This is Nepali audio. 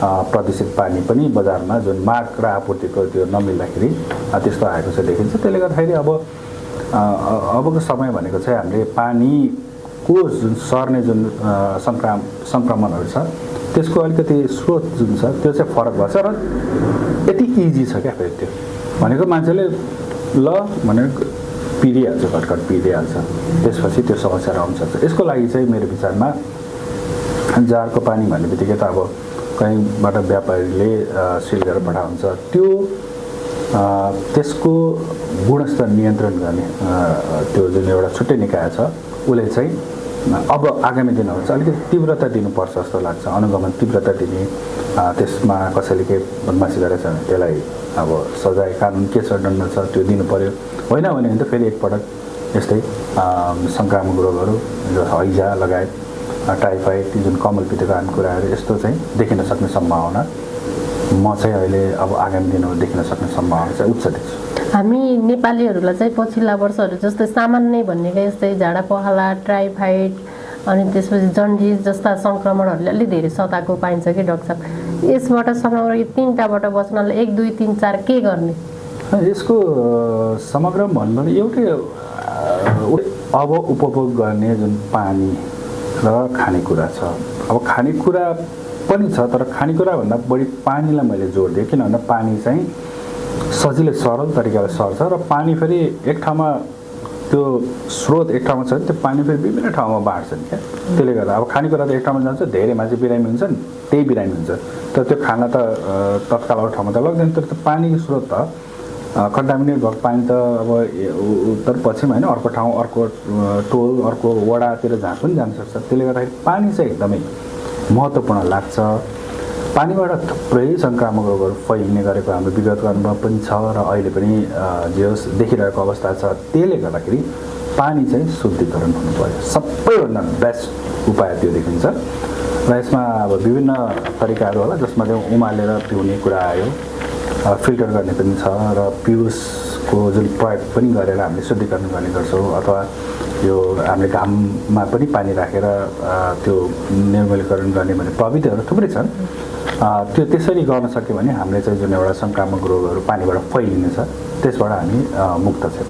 प्रदूषित पानी पनि बजारमा जुन माग र आपूर्तिको त्यो नमिल्दाखेरि त्यस्तो आएको छ देखिन्छ। त्यसले गर्दाखेरि अबको समय भनेको चाहिँ हामीले पानीको जुन सर्ने जुन सङ्क्रमणहरू छ त्यसको अलिकति स्रोत जुन छ त्यो चाहिँ फरक भएको छ र यति इजी छ क्या फेरि त्यो भनेको मान्छेले ल भनेर पिरिहाल्छ, घटघट पिरिहाल्छ, त्यसपछि त्यो समस्याहरू आउँछ। यसको लागि चाहिँ मेरो विचारमा जारको पानी भन्ने बित्तिकै त अब कहीँबाट व्यापारीले सिल गरेर पठाउँछ, त्यसको गुणस्तर नियन्त्रण गर्ने त्यो जुन एउटा छुट्टै निकाय छ उसले चाहिँ अब आगामी दिनहरू चाहिँ अलिकति तीव्रता दिनुपर्छ जस्तो लाग्छ। अनुगमन तीव्रता दिने, त्यसमा कसैले केही बदमासी गरेछ भने त्यसलाई अब सजाय कानुन के छ दण्ड छ त्यो दिनु पर्यो। होइन भने त फेरि एकपटक यस्तै सङ्क्रामक रोगहरू हैजा लगायत टाइफाइड जुन कमलपित्तका कुराहरू यस्तो चाहिँ देखिन सक्ने सम्भावना म चाहिँ अहिले अब आगामी दिनहरू देखिन सक्ने सम्भावना चाहिँ उच्च देख्छु। हामी नेपालीहरूलाई चाहिँ पछिल्ला वर्षहरू जस्तै सामान्य भन्नेका यस्तै झाडा पखाला, टाइफाइड अनि त्यसपछि जन्डिस जस्ता सङ्क्रमणहरूले अलि धेरै सताएको पाइन्छ कि डाक्टर साहब। यसबाट समग्र यो तीनटाबाट बच्नलाई 1 2 3 4 के गर्ने? यसको समग्र भन्नु एउटै अब उपभोग गर्ने जुन पानी र खानेकुरा छ। अब खानेकुरा पनि छ तर खानेकुराभन्दा बढी पानीलाई मैले जोड दिएँ, किन भन्दा पानी चाहिँ सजिलै सरल तरिकाले सर्छ र पानी फेरि एक ठाउँमा त्यो स्रोत एक ठाउँमा छ भने त्यो पानी फेरि विभिन्न ठाउँमा बाँड्छन् क्या। त्यसले गर्दा अब खानेकुरा त एक ठाउँमा जान्छ, धेरै मान्छे बिरामी हुन्छन्, त्यही बिरामी हुन्छ, तर त्यो खाना त तत्काल अरू ठाउँमा त लग्दैन। तर त्यो पानीको स्रोत त कन्टामिनेट भएको पानी त अब उत्तर पश्चिम होइन अर्को ठाउँ, अर्को टोल, अर्को वडातिर जहाँ पनि जान सक्छ। त्यसले गर्दाखेरि पानी चाहिँ एकदमै महत्त्वपूर्ण लाग्छ। पानीबाट थुप्रै सङ्क्रामक रोगहरू फैलिने गरेको हाम्रो विगतको अनुभव पनि छ र अहिले पनि जे होस् देखिरहेको अवस्था छ। त्यसले गर्दाखेरि पानी चाहिँ शुद्धिकरण हुनु पर्यो, सबैभन्दा बेस्ट उपाय त्यो देखिन्छ। र यसमा अब विभिन्न तरिकाहरू होला जसमा चाहिँ उमालेर पिउने कुरा आयो, फिल्टर गर्ने पनि छ र पियुसको जुन प्रयोग पनि गरेर हामीले शुद्धिकरण गर्ने गर्छौँ, अथवा यो हामीले घाममा पनि पानी राखेर त्यो निर्मलीकरण गर्ने भन्ने प्रविधिहरू थुप्रै छन्। त्यो त्यसरी गर्न सक्यो भने हामीले चाहिँ जुन एउटा सङ्क्रामक रोगहरू पानीबाट फैलिने छ त्यसबाट हामी मुक्त छौँ।